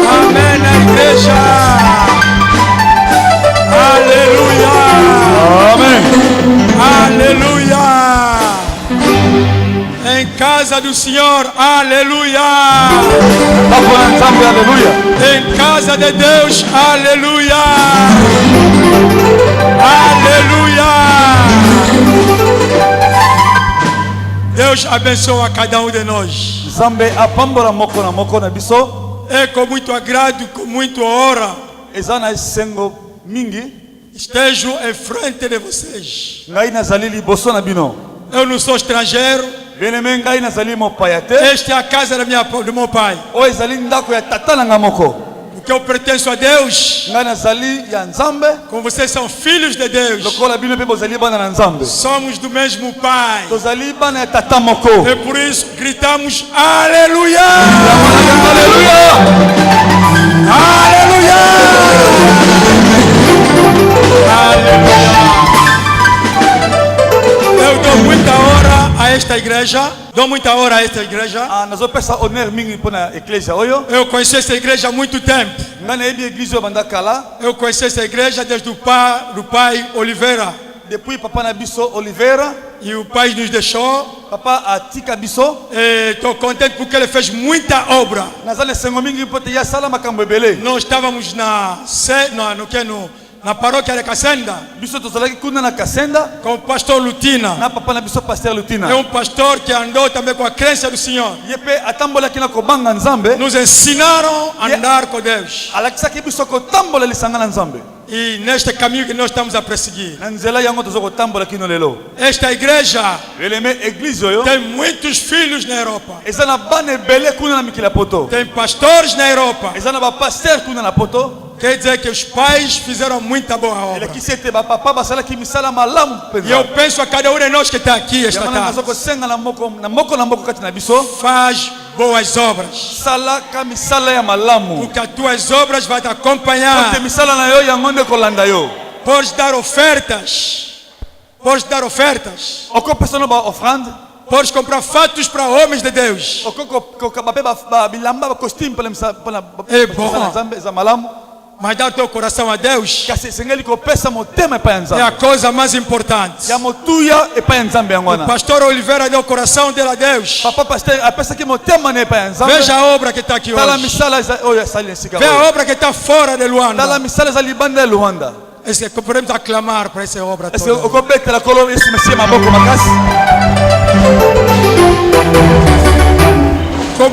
Amém na igreja. Aleluia. Amém. Aleluia. Em casa do Senhor. Aleluia. Aleluia. Em casa de Deus. Aleluia. Aleluia. Deus abençoa cada um de nós. É com muito agrado, com muito honra, estejo em frente de vocês. Eu não sou estrangeiro. Esta é a casa do meu pai. Porque eu pertenço a Deus. Como vocês são filhos de Deus, somos do mesmo pai. E por isso gritamos aleluia. Aleluia. Aleluia. Eu dou muita honra a esta igreja. Dou muita honra a esta igreja. Eu conheci essa igreja há muito tempo. Eu conheci essa igreja desde o pai Oliveira. E o pai nos deixou. Estou contente porque ele fez muita obra. Nós estávamos na paróquia de Kasenda, com o pastor Lutina. É um pastor que andou também com a crença do Senhor. Nos ensinaram a andar com Deus. E neste caminho que nós estamos a perseguir, esta igreja tem muitos filhos na Europa. Tem pastores na Europa. Quer dizer que os pais fizeram muita boa obra. E eu penso a cada um de nós que está aqui esta tarde, faz boas obras, porque as tuas obras vão te acompanhar. Podes dar ofertas. Podes comprar fatos para homens de Deus. É bom. Mas dar o teu coração a Deus é a coisa mais importante. O pastor Oliveira deu o coração dele a Deus. Veja a obra que está aqui hoje. Veja a obra que está fora de Luanda. Podemos aclamar para essa obra toda. Com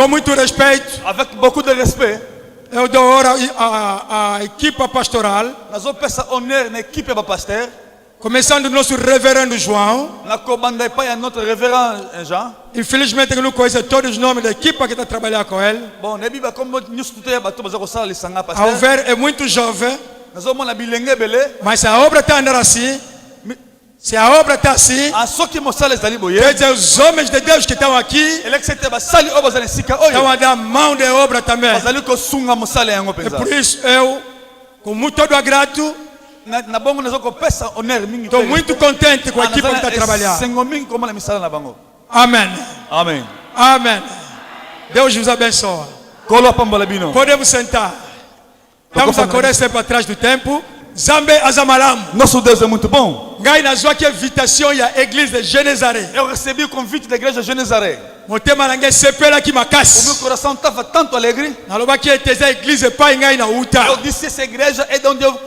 muito respeito, avec beaucoup de respect, eu dou honra à equipe pastoral, começando o nosso reverendo João. Infelizmente eu não conheço todos os nomes da equipe que está trabalhando com ele. Ao ver, é muito jovem, mas a obra está andando assim. Se a obra está assim, quer dizer, os homens de Deus que estão aqui estão a dar mão de obra também. E por isso eu, com muito todo agrado, estou muito contente com a equipe que está trabalhando. Amém. Amém. Amém. Deus vos abençoe. Podemos sentar. Estamos a correr sempre atrás do tempo. Zambe Azamalam. Nosso Deus é muito bom. Ngai na zua que invitation ya église de Genezaré. Eu recebi o convite da igreja Genezaré. Motema nange sepela ki makasi. O meu coração estava tanto alegre. Naloba que essa igreja pai ngai na uta. Eu disse essa igreja é de onde eu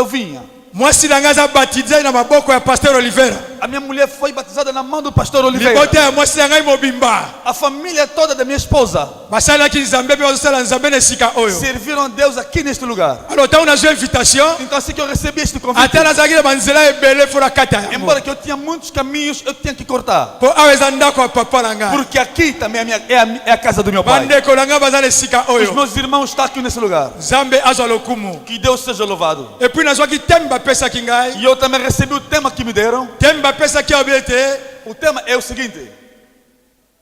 vinha. Mwasi na ngaza baptisé na maboko ya pasteur Oliveira. A minha mulher foi batizada na mão do pastor Oliveira. Libote ya mwasi na ngai mobimba. A família toda da minha esposa Basala ki nzambe pe basala nzambe na sika oyo. serviram a Deus aqui neste lugar. Alors tá uma invitation. Então assim que eu recebi este convite, Até na zagira banzela ebele fora kata. embora que eu tinha muitos caminhos, eu tinha que cortar. Po aweza ndako ya papa na ngai. Porque aqui também é a casa do meu pai. Bande ko na ngai bazala sika Os oyo. meus irmãos estão aqui nesse lugar. Nzambe azwa lokumu. Que Deus seja louvado. Et puis nazwa ki temba pesa ki ngai. E eu também recebi o tema que me deram. Temba pesa ki obete. O tema é o seguinte: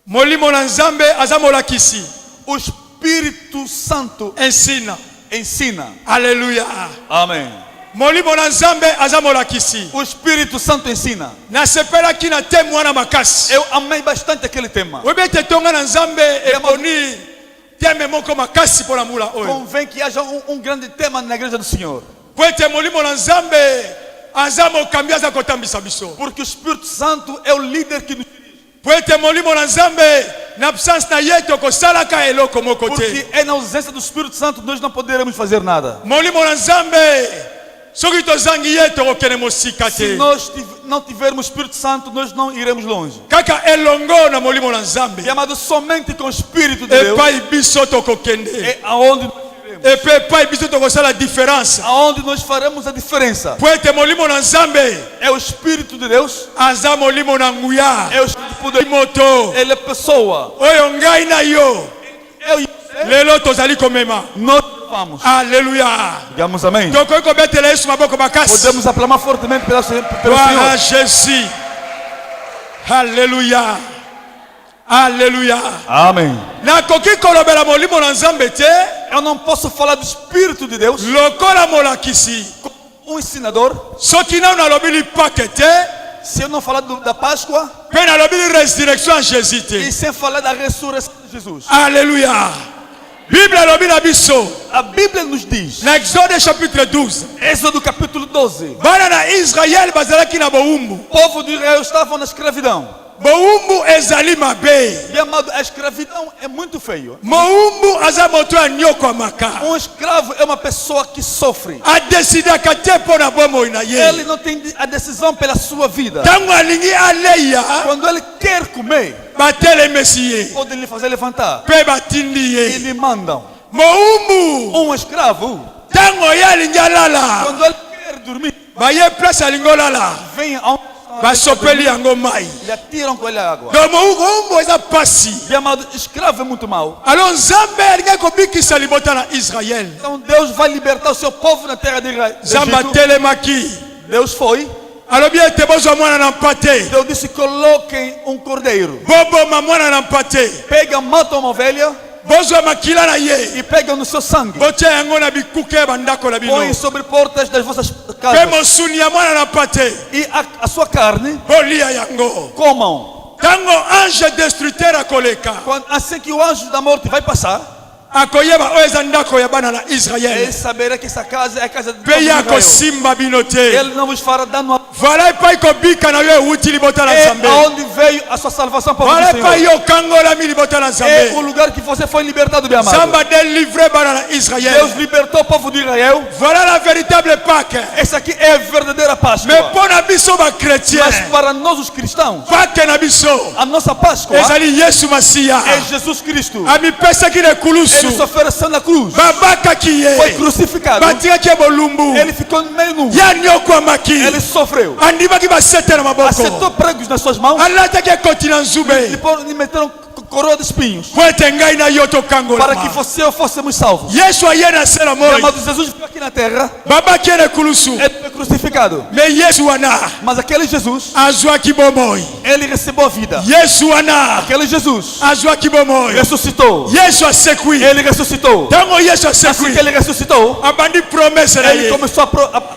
Molimo na nzambe azamola kisi. o Espírito Santo Ensina. ensina. Alléluia. Amém. Molimo na nzambe azamola kisi. O Espírito Santo ensina. Na sepela ki na temu wana makasi. Eu amei bastante aquele tema. Obete tonga na nzambe eboni teme moko makasi pona mula oyo. Convém que haja grande tema na igreja do Senhor. Poete molimo na nzambe azamo kambiaza kotambisa biso. Porque o Espírito Santo é o líder que nos dirige. Poete molimo na nzambe na absence na yeto kosalaka eloko moko te. Porque é na ausência do Espírito Santo nós não poderemos fazer nada. Molimo na nzambe soki tozangi yeto kokene mosika Se te. nós não tivermos o Espírito Santo, nós não iremos longe. Kaka elongo na molimo na nzambe. E amado, somente com o Espírito de Deus Epai biso tokokende. é aonde nós iremos. Epai biso tokosala a diferença. Aonde nós faremos a diferença. Poete molimo na nzambe É o Espírito de Deus. aza molimo na nguya. É o Espírito de poder. Moto Ele é pessoa. oyo ngai na yo Eu e você, lelo tozali komema. nós vamos. Alléluia. Digamos amém. Tokoki kobetela Yesu maboko makasi. Podemos aclamar fortemente pelo Gloire à Senhor. Jésus. Alléluia. Alléluia. Amém. Nakoki kolobela molimo na nzambe te Eu não posso falar do Espírito de Deus lokola molakisi. como um ensinador Soki nanu nalobi lipake te se eu não falar da Páscoa mpe nalobi resurrection ya Jésus te. e sem falar da ressurreição de Jesus. Alléluia. Bible alobi na biso A Bíblia nos diz, na Exode chapitre 12. Êxodo capítulo 12, Bana na Israel bazalaki na bowumbu. o povo de Israel estava na escravidão. Bowumbu ezali mabe. E amado, a escravidão é muito feio. Mowumbu aza moto ya nyoko ya maka. Um escravo é uma pessoa que sofre. Adesidaka te mpo na bomoi na ye. Ele não tem a decisão pela sua vida. Ntango alingi aleya Quando ele quer comer, batelemisi ye podem lhe fazer levantar. mpe batindi E ye. lhe mandam. Mowumbu Um escravo, ntango ye alingi alala quando ele quer dormir, baye place alingi olala vem a basopeli yango mai. lhe atiram com ele a água. Donc mowumbu eza pasi. E amado, escravo é muito mau. Alors nzambe alingi kobikisa libota na Israel. Então Deus vai libertar o seu povo na terra de Nzambe Egito. atelemaki Deus foi. alobi ete bozwa mwana na mpa te. Deus disse: coloquem um cordeiro. Boboma mwana na mpa te. Pegam, matam uma ovelha Bozwa makila na ye. e pegam no seu sangue. Botia yango na bikuke ya bandako na bino. Põem sobre portas das vossas Mpe casas. mosuni ya mwana na mpa te. E a sua carne Bolia yango. comam. Ntango ange destructeur akoleka Assim que o anjo da morte vai passar, akoyeba oyo eza ndako ya bana na ele Israel. saberá que essa casa é a casa de Mpe ye Israel. akosimba bino te. Ele não vos fará dano. Vala epai kobika na yo ewuti libota na É nzambe. aonde veio a sua salvação para Vala o epai Senhor. yo okangolami libota na É o nzambe. lugar que você foi libertado, meu amado. Nzambe adelivre bana na Deus Israel. libertou o povo de Israel. Voilà la véritable Pâque. Essa aqui é a verdadeira Páscoa. Mais mpo na biso bakretien Mas para nós os cristãos, Pâque na biso a nossa Páscoa ezali Yesu Masiya. é Jesus Cristo. Amipesaki na Ele ekulusu se ofereceu na cruz, babakaki foi ye crucificado, batiaki ye bolumbu ele ficou meio nu, ya niokwamaki ele sofreu, andimaki basete na maboko acertou pregos nas suas mãos, alataki ekoti na e nzube lhe meteram coroa de espinhos, po ete ngai na yo para que tokangolama. você e eu fôssemos salvos. Yesu aye na se na E, moi amado, Jesus veio aqui na terra, babaki ye na ekulusu ele foi crucificado, me Yesu wana mas aquele Jesus, azwaki bomoi. ele recebeu a vida. Yesu wana Aquele Jesus azwaki bomoi. ressuscitou, Yesu asekwi ele ressuscitou. ntango Yesu Assim asekwi que ele ressuscitou, abandi promese na ele ye começou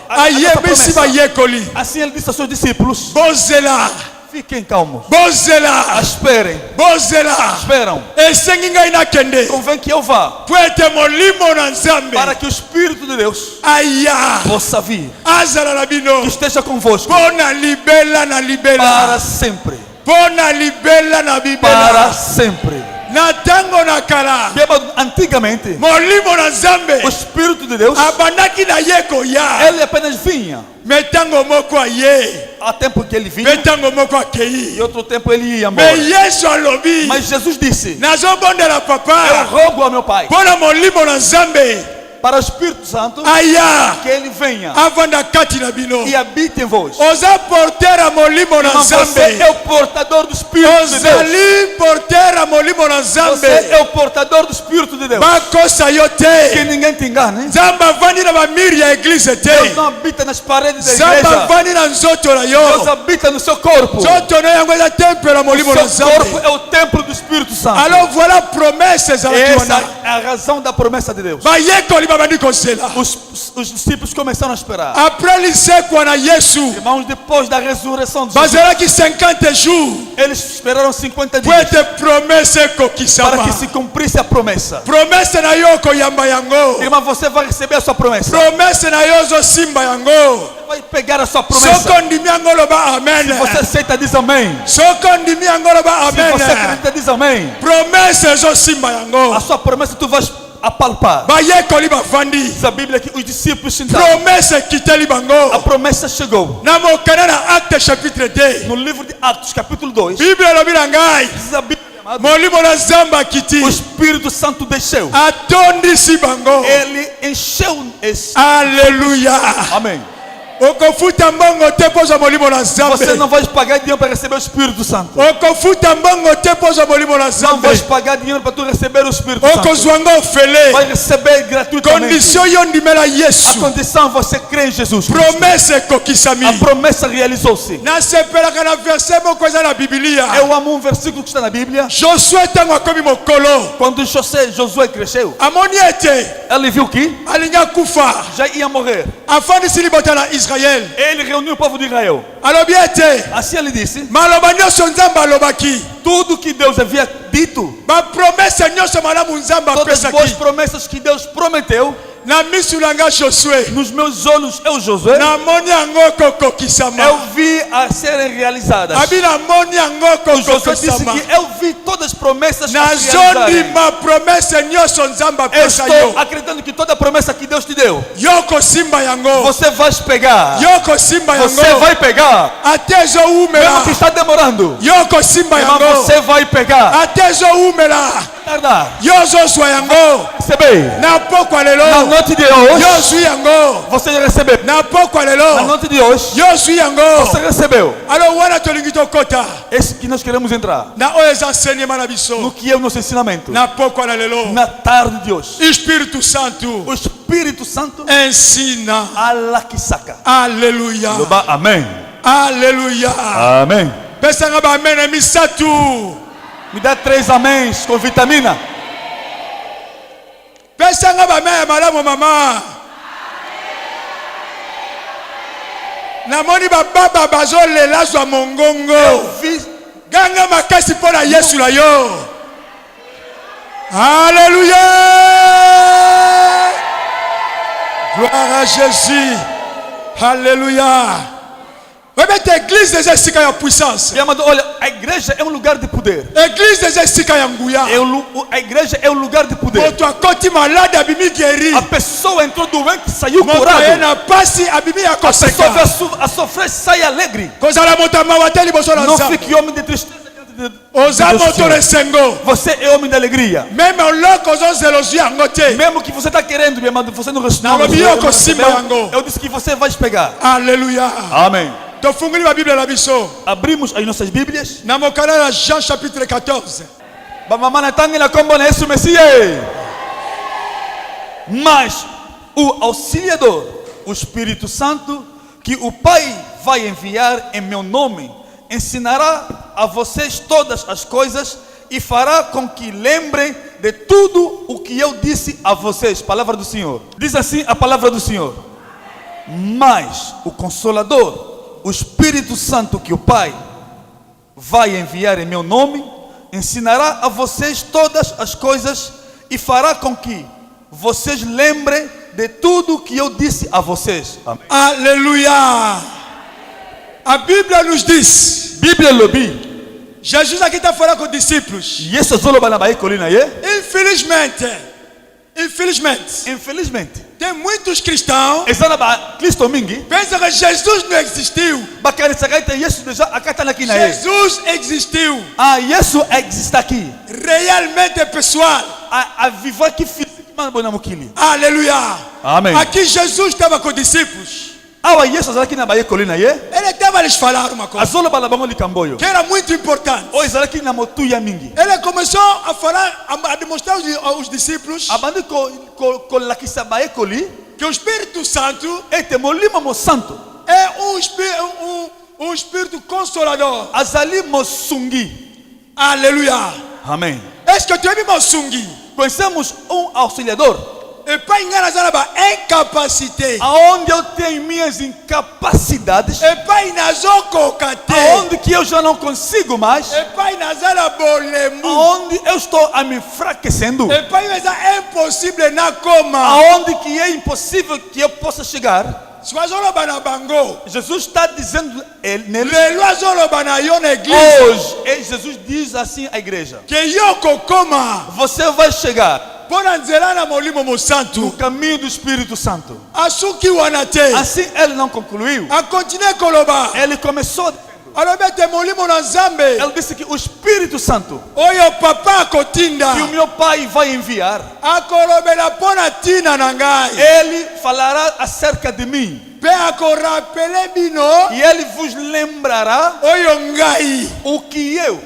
a ayebisi promessa. bayekoli Assim ele disse aos seus discípulos: bozela fiquem calmos, bozela esperem, bozela esperam. esengi ngai nakende Convém que eu vá, po ete molimo na nzambe para que o Espírito de Deus aya possa vir, azala na bino que esteja convosco mpo na libela na para libela sempre, mpo na libela na para bibela sempre. Na tango na kala. Antigamente, Molimo na Nzambe. o Espírito de Deus, Abandaki na yeko ya. ele apenas vinha. Metango moko aye. Há tempo que ele vinha Metango moko akei. e outro tempo ele ia embora. Me Yesu alobi. Mas Jesus disse: Nazobondela eu papa. rogo ao meu Pai, Pona molimo na Nzambe. para o Espírito Santo, Aya. que ele venha Avanda kati na bino. e habite em vós. Oza portera molimo na Irmão, você Nzambe. é o portador do Espírito de Deus. Ozali portera molimo na Você Nzambe. é o portador do Espírito de Deus. Bakosa yo Que te. ninguém te engane. Nzambe avandi na bamiri ya eglise Deus te. não habita nas paredes da Nzambe igreja. avandi na nzoto na Deus yo. habita no seu corpo. Nzoto na yango eza templo na molimo na O seu corpo Nzambe. é o templo do Espírito Santo. Alors voilà promesse ezalaki Essa wana. é a razão da promessa de Deus. Bayekoli babandi kosela. Os discípulos começaram a esperar. Après lisekwa na Yesu. Irmãos, depois da ressurreição de Jesus, Bazalaki 50 jours. eles esperaram 50 Po dias ete promesse para que ekokisama. se cumprisse a promessa. Promesse na yo koyamba yango. Irmão, você vai receber a sua promessa. Promesse na yo ozosimba yango. Vai pegar a sua promessa. Soko ndimi yango loba amen. Você aceita, diz amém. Soko ndimi yango loba Se você amen. acredita, diz amém. Promesse ezosimba yango. A sua promessa tu vais apalpar. Bayekoli bafandi. Diz a Bíblia que os discípulos sentaram. Promesse ekiteli A bango. promessa chegou. Na mokana na Acte chapitre 2. No livro de Atos, capítulo 2, Bible elobi na ngai. diz a Bíblia, amado, Molimo na Nzambe akiti. o Espírito Santo desceu. Atondisi bango. Ele encheu esse. Aleluia. Amém. Okofuta mbongo te poza molimo na Você Nzambe. não vai pagar dinheiro para receber o Espírito Santo. Okofuta mbongo te poza molimo na Não Nzambe. vais pagar dinheiro para tu receber o Espírito Santo. Okozwanga ofele. Vai receber gratuitamente. Condition yo ndimela A Yesu. condição você crê em Jesus. Promesse ekokisami. A promessa realizou-se. Nasepelaka na verset moko eza na Biblia. Eu amo um versículo que está na Bíblia. Josué ntango akomi mokolo. Quando Josué cresceu, Amoni ete ele viu que alingi akufa. já ia morrer. Afandisi libota na Israel. Ele reuniu o povo de Israel. Alobi ete Assim ele disse: maloba nyonso Nzambe alobaki. tudo que Deus havia dito, Bapromese nyonso malamu Nzambe todas as boas apesaki. promessas que Deus prometeu, Na misu na nga Josué. nos meus olhos, eu, Josué, Namoni yango kokokisama. eu vi a serem realizadas. Abi namoni yango O Josué disse kokokisama. que eu vi todas as promessas a se realizarem. Nazondima promesse nyonso Nzambe Eu apesa estou yo. acreditando que toda promessa que Deus te deu, Yo kosimba yango. você vai pegar. Yo kosimba Você yango. vai pegar. Ate ezo Mesmo que umela. está demorando, Yo kosimba irmão, yango. você vai pegar. Ate ezo umela. Tardar. Yo zozwa yango. Receber. Na pokwa Na lelo. noite de hoje, Yo zwi yango. você já recebeu. Na pokwa Na lelo. noite de hoje, Yo zwi yango. você recebeu. Alors wana tolingi tokota. Esse que nós queremos entrar. Na oyo eza enseignement na biso. No que é o nosso ensinamento. Na pokwa na lelo. Na tarde de hoje. Espírito Santo O Espírito Santo, ensina. Allah que saca. Aleluia. Loba, amém. Aleluia. Amém. Pesanga ba amen misatu. Me dá 3 améns com vitamina. Pesanga ba amen malamu mama. Namoni ba baba bazolela zwa mongongo. Vi Ganga makasi pona Yesu la yo. Alléluia. Gloire à Jésus. Alléluia. Cette église des esika ya puissance. Meu amado, olha, a igreja é um lugar de poder. Église des esika ya nguya. A igreja é um lugar de poder. Moto akoti malade abimi guéri. A pessoa entrou doente, saiu Moto curado. ena pasi abimi A pessoa akoseka. veio a sofrer, sai alegre. Kozala moto mawateli boso na Não nzambe. fique homem de tristeza diante de Oza Deus, moto Senhor. resengo. Você é homem de alegria. Même oloko ozozelozu yango te. Mesmo que você está querendo, meu amado, você não Não, recebeu. eu consigo, Yango. Eu disse que você vai pegar. Alléluia. Amém. Tofunguli ba Bible na biso. Abrimos as nossas Bíblias. Na mokala na Jean chapitre 14. Bamamana tangi na kombo na Yesu Messias. Mas o auxiliador, o Espírito Santo, que o Pai vai enviar em meu nome, ensinará a vocês todas as coisas e fará com que lembrem de tudo o que eu disse a vocês. Palavra do Senhor. Diz assim a palavra do Senhor. Mas o Consolador, o Espírito Santo que o Pai vai enviar em meu nome, ensinará a vocês todas as coisas e fará com que vocês lembrem de tudo que eu disse a vocês. Amém. Alléluia. A Bible nous dit, Bíblia Lobi, Jesus aqui está falando com os discípulos. Infelizmente, tem muitos cristãos pensam que Jesus não existiu. Jesus existiu. Realmente pessoal. Aleluia. Amém. Aqui Jesus estava com os discípulos. Ele estava a lhes falar uma coisa que era muito importante. Ele começou a falar, a demonstrar aos discípulos que o Espírito Santo é um Espírito consolador. Aleluia. Amém. Est-ce que tu es Mosungi? Conhecemos auxiliador. E para incapacité. Aonde eu tenho minhas incapacidades. E para aonde que eu já não consigo mais. E para aonde eu estou a me enfraquecendo. E para é impossível na coma. Aonde que é impossível que eu possa chegar. Jesus está dizendo neles. Hoje Jesus diz assim à igreja. Que você vai chegar no caminho do Espírito Santo. Assim ele não concluiu. Ele começou. Ele disse que o Espírito Santo que o meu Pai vai enviar, ele falará acerca de mim. E ele vos lembrará o que eu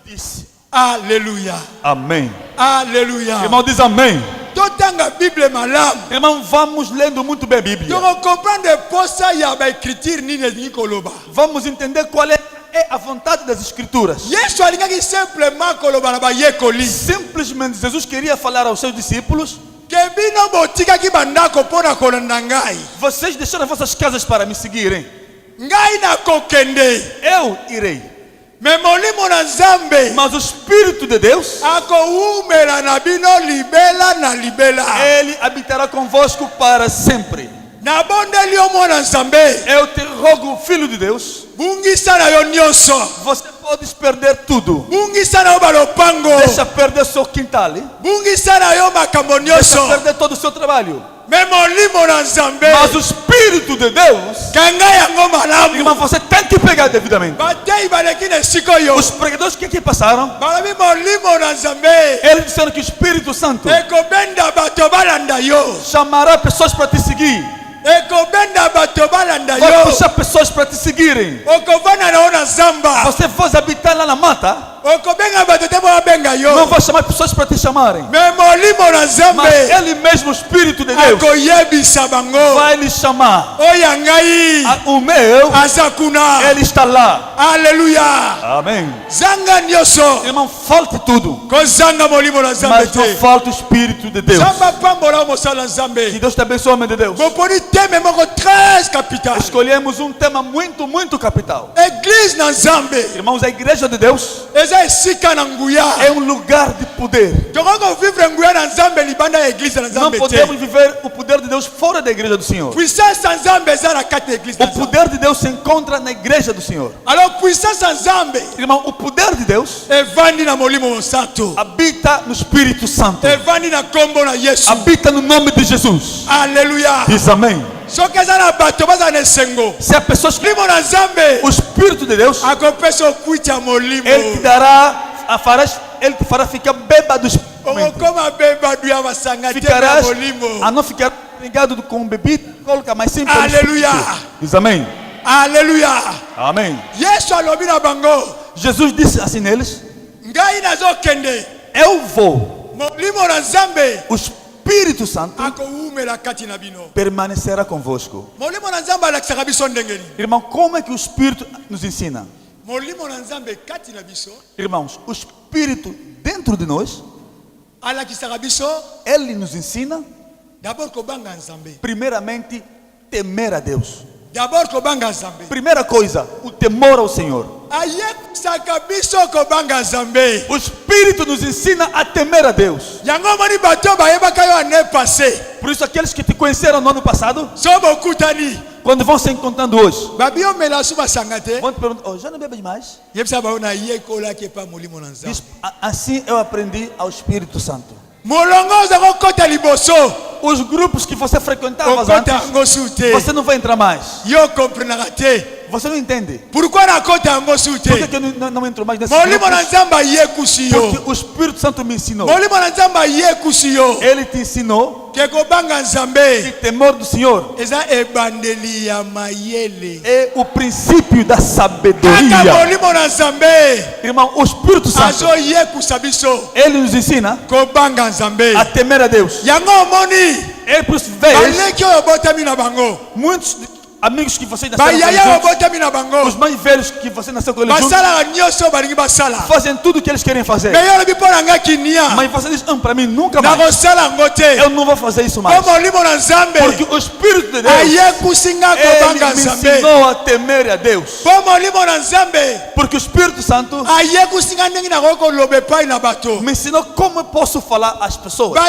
disse. Aleluia. Amém. Aleluia. Irmão, diz amém. Bíblia irmão, vamos lendo muito bem a Bíblia. Vamos entender qual é a vontade das Escrituras. Simplesmente Jesus queria falar aos seus discípulos: vocês deixaram as vossas casas para me seguirem. Eu irei. Mas o Espírito de Deus, ele habitará convosco para sempre. Eu te rogo, Filho de Deus, você pode perder tudo. Deixa perder seu quintal. Deixa perder todo o seu trabalho. Mas o Espírito de Deus, irmão, você tem que pegar devidamente. Os pregadores que aqui passaram, eles disseram que o Espírito Santo chamará pessoas para te seguir. Vai puxar pessoas para te seguirem. Você vai habitar lá na mata. Não vai chamar pessoas para te chamarem. Mas ele mesmo, o Espírito de Deus, vai lhe chamar. O meu, ele está lá. Aleluia. Amém. Irmão, falte tudo, mas não falta o Espírito de Deus. Que Deus te abençoe, homem de Deus. Escolhemos um tema muito, muito capital. Irmãos, a igreja de Deus é um lugar de poder. Não podemos viver o poder de Deus fora da igreja do Senhor. O poder de Deus se encontra na igreja do Senhor. Irmão, o poder de Deus habita no Espírito Santo. Habita no nome de Jesus. Aleluia. Diz amém. Se a pessoa o Espírito de Deus, ele te dará, ele te fará ficar bêbado. Ficarás a não ficar ligado com bebida, coloca mais simples. Aleluia. Diz amém. Aleluia. Amém. Jesus disse assim neles: eu vou. O Espírito Santo permanecerá convosco. Irmão, como é que o Espírito nos ensina? Irmãos, o Espírito dentro de nós, ele nos ensina primeiramente temer a Deus. Primeira coisa, o temor ao Senhor. O Espírito nos ensina a temer a Deus. Por isso aqueles que te conheceram no ano passado, quando vão se encontrando hoje, vão te perguntar, oh, já não bebe mais? Diz, assim eu aprendi ao Espírito Santo. Os grupos que você frequentava antes, você não vai entrar mais. Você não entende. Por que eu não entro mais nesse grupo? Porque o Espírito Santo me ensinou. Ele te ensinou que temor do Senhor é o princípio da sabedoria. Irmão, o Espírito Santo, ele nos ensina a temer a Deus. Ele por isso vê muitos amigos que você nasceu juntos, os mais velhos que você nasceu com eles juntos, fazem tudo o que eles querem fazer. Mas você diz, para mim nunca mais, eu não vou fazer isso mais. Porque o Espírito de Deus, ele me ensinou a temer a Deus. Porque o Espírito Santo me ensinou como eu posso falar às pessoas.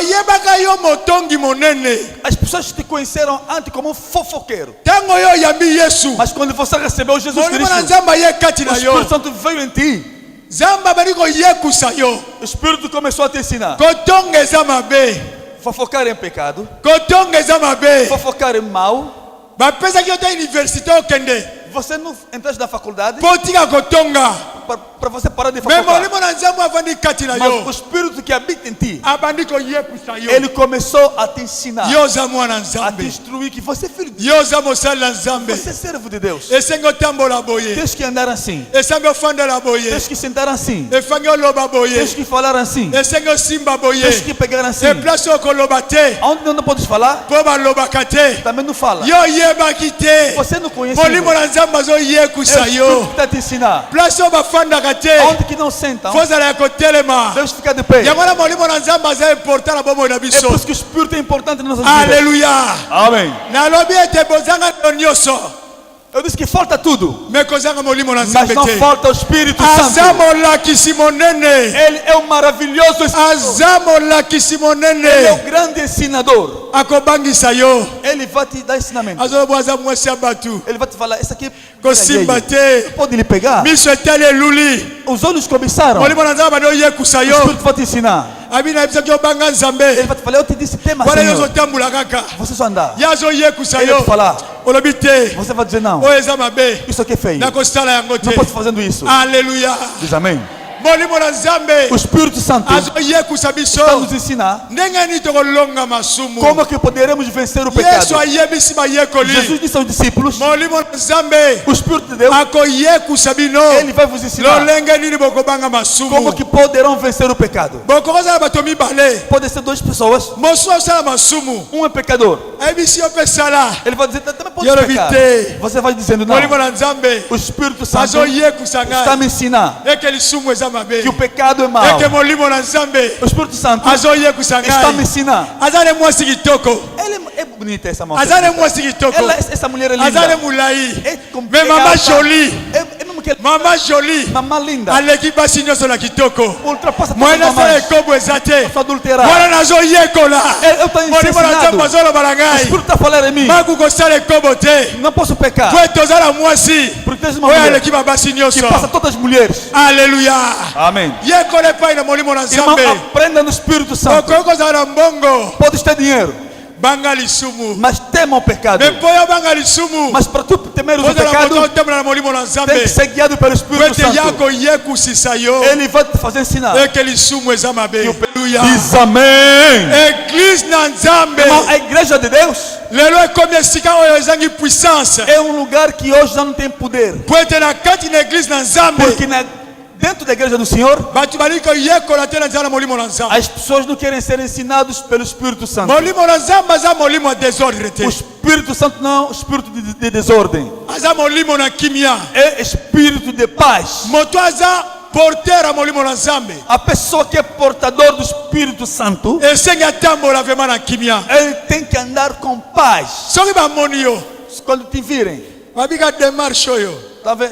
As pessoas te conheceram antes como um fofoqueiro. Mas quando você recebeu Jesus Cristo, o Espírito Santo veio em ti. O Espírito começou a te ensinar. Fofocar é pecado. Fofocar é mal. Você não entraste na faculdade para você parar de fofocar. Mas o Espírito que habita em ti, ele começou a te ensinar, a te instruir que você é filho de Deus, você é servo de Deus. Tens que andar assim, tens que sentar assim, tens que falar assim, tens que pegar assim. Onde não podes falar, também não fala. Você não conhece, é o Espírito que está te ensinando. Onde que não sentam, Deus fica de pé. É por isso que o Espírito é importante nas nossas vidas. Aleluia. Amém. Eu disse que falta tudo, mas não falta o Espírito Santo. Ele é o maravilhoso Espírito. Ele é o grande ensinador. Ele vai te dar ensinamento. Ele vai te falar, isso aqui pode lhe pegar. Os olhos começaram. O Espírito vai te ensinar. Ele vai te falar, eu te disse tema, Senhor. Você só andar. Ele vai te falar. Você vai dizer não. Isso aqui é feio. Não posso fazendo isso. Aleluia. Diz amém. O Espírito Santo está nos ensinar como que poderemos vencer o pecado. Jesus disse aos discípulos, o Espírito de Deus, ele vai vos ensinar como que poderão vencer o pecado. Pode ser duas pessoas, um é pecador, ele vai dizer, também pode pecar. Você vai dizendo não. O Espírito Santo está me ensinando que o pecado é mau. O Espírito Santo está me ensinando. Ele é bonita, essa moça. Essa mulher é linda. É Maman jolie. Mamãe linda. Aleki basi nyoso na kitoko. Ultrapassa todas Mwana as sala mamães. ekobo ezate. Só adulterar. Mwana nazo yekola. Eu estou ensinado. Mazolo O barangai. Espírito está falando em mim. Magu ko sala ekobo te. Não posso pecar. Toi tozala mwasi. Porque tens uma Oya mulher aleki babasi que nyoso. passa todas as mulheres. Aleluia. Amém. Yekole pai na molimo na Irmão, Nzambe. aprenda no Espírito Santo. Okoko zala mbongo. Podes ter dinheiro, Bangali sumu. mas tema o pecado. Mepoya bangali sumu. Mas para tu temer o Ozala pecado, moto temna na molimo na tem que Nzambe. ser guiado pelo Espírito Wete Santo. yako yeku sisayo. Ele vai te fazer ensinar. Ekeli sumu ezamabe. Aleluia. Diz amém. Église na Nzambe. Irmão, a igreja de Deus Lelo ekomi esika oyo ezangi puissance. é um lugar que hoje já não tem poder. Poete na kati na église na Nzambe. Porque dentro da igreja do Senhor, Batu baliko yekola te na nzala molimo na Nzambe. as pessoas não querem ser ensinados pelo Espírito Santo. Molimo na Nzambe aza molimo desordre te. O Espírito Santo não é o espírito de desordem. Aza molimo na kimia. É espírito de paz. Moto aza portera molimo na Nzambe. A pessoa que é portador do Espírito Santo, Esengi atambola vema na kimia. ele tem que andar com paz. Soki bamoni yo. Quando te virem, Babika demarche oyo. Tá vendo?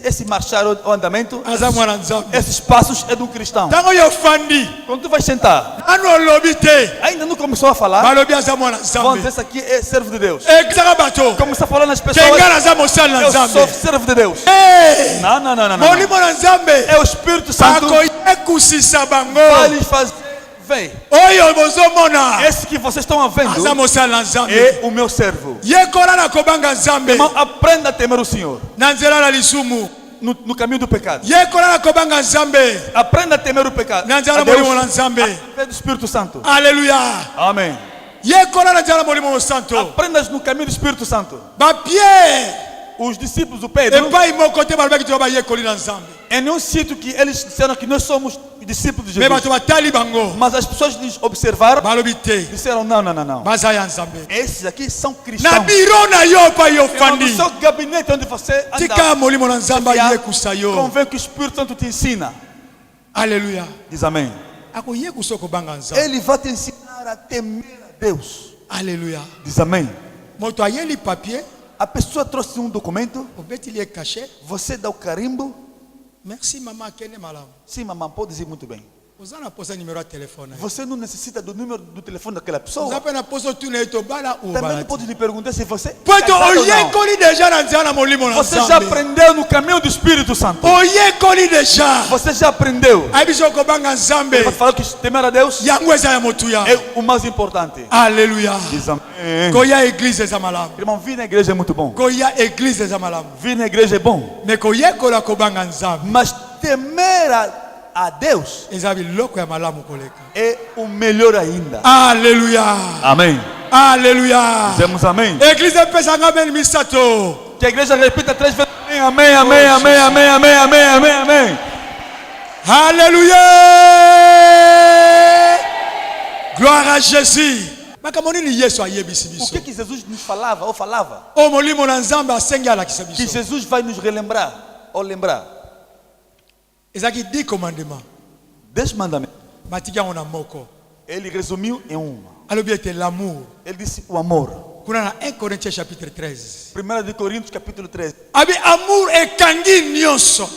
Esse marchar o andamento, aza mwana nzambe esses passos é do cristão. ntango yo fandi Quando tu vai sentar, nanu olobi te ainda não começou a falar, balobi aza mwana vão dizer, nzambe esse aqui é servo de Deus. ekisaka bato Começa a falar nas pessoas, kenga naza mosali na eu sou nzambe servo de Deus. Eh, Não, não, não, não, não. molimo na nzambe É o Espírito Santo akoyekusisa vai bango lhes fazer. Vem, oyo bozomona esse que vocês estão vendo aza mosali na nzambe é o meu servo. yekola na kobanga nzambe Irmão, aprenda a temer o Senhor na nzela na lisumu no caminho do pecado. yekola na kobanga nzambe Aprenda a temer o pecado. na nzela A na molimo Deus, na nzambe através do Espírito Santo. aleluya Amém. yekola na nzela na molimo no santo Aprendas no caminho do Espírito Santo. bapie Os discípulos do Pedro, epai moko te balobaki to bayekoli na nzambe em nenhum sítio que eles disseram que nós somos discípulos de me Jesus. bato batali bango Mas as pessoas lhes observaram, balobi te disseram: não, não, não, não. baza ya nzambe Esses aqui são na cristãos. biro na yo pa yo Irmão, no fandi seu gabinete onde você tika anda, molimo na nzambe ayekusa yo convém que o Espírito Santo te ensina. aleluya Diz amém. akoyekusa okobanga nzambe Ele vai te ensinar a temer a Deus. aleluya Diz amém. moto ayeli papier A pessoa trouxe um documento, obetili ye cachet você dá o carimbo. merci mama akende malamu Sim, mamãe, pode dizer muito bem. oza na posa numero ya telefone Você não necessita do número do telefone daquela oza pessoa. mpe na posa otuna ye tobala Também obala não pode lhe perguntar se você po ete casado ou não. oyekoli deja na nzela na molimo na Você já nzambe aprendeu no caminho do Espírito Santo. oyekoli deja Você já aprendeu. ayebi so okobanga nzambe Ele falou que temer a Deus yango eza ya motuya é o mais importante. aleluya Diz amém. koya eglize eza malamu Irmão, vir na igreja é muito bom. koya eglize eza malamu Vir na igreja é bom. me koyekola kobanga nzambe Mas temer a Deus eza biloko ya malamu koleka é o melhor ainda. aleluya Amém. aleluya Dizemos amém. eglize epesanga meni misato Que a igreja repita 3 vezes. Amém, amém, amém, amém, amém, amém, amém, amém. Alléluia. Gloire à Jésus. makambo nini yesu ayebisi O biso que Jesus nos falava ou falava? o molimo na nzambe asengi alakisa Que biso Jesus vai nos relembrar ou lembrar. ezalaki 10 commandements 10 mandamentos. matiki yango na moko Ele resumiu em um. alobi ete l'amour Ele disse o amor. kuna na 1 Corinthiens chapitre 13 1 de Coríntios capítulo 13. abi amour ekangi nyonso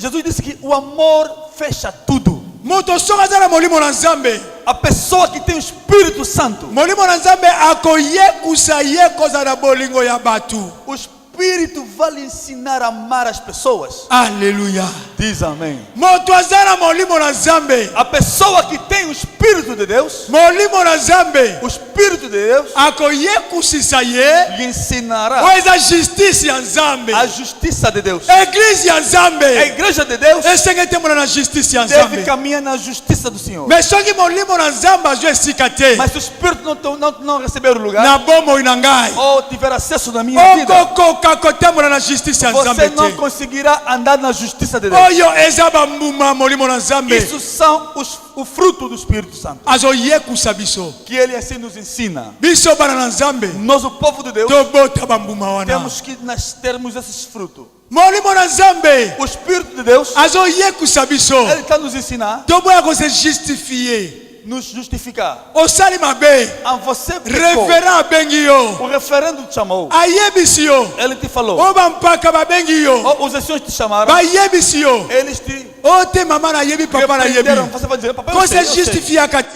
Jesus disse que o amor fecha tudo. moto soki aza na molimo na nzambe A pessoa que tem o Espírito Santo, molimo na nzambe akoyekusa ye kozala na bolingo ya bato o Espírito vai lhe ensinar a amar as pessoas. aleluya Diz amém. moto aza na molimo na nzambe A pessoa que tem o Espírito de Deus, molimo na nzambe o Espírito de Deus akoyekusisa ye lhe ensinará oyo eza justice ya nzambe a justiça de Deus. eglize ya A nzambe igreja de Deus esenge etembola na justice ya deve nzambe caminhar na justiça do Senhor. me soki molimo na nzambe azwa esika te Mas se o Espírito não receber o lugar, na bomoi na ngai ou tiver acesso na minha vida, okokoka kotambola na justice ya você nzambe não te conseguirá andar na justiça de Deus. oyo eza bambuma ya molimo na nzambe Isso são o fruto do Espírito Santo, azoyekusa biso que Ele assim nos ensina. biso bana na nzambe Nós, o povo de Deus, tobota bambuma wana temos que termos esses frutos. molimo na nzambe O Espírito de Deus, azoyekusa biso Ele está nos ensinar, toboya kose justifie nos justificar. osali mabe A você pecou, referent abengi yo o referendo te chamou, ayebisi yo Ele te falou. o bampaka babengi yo Ou os anciões te chamaram, bayebisi yo eles te o te mama nayebi papa nayebi repreenderam. Você vai dizer, papai, eu sei, kose eu sei. justifiaka te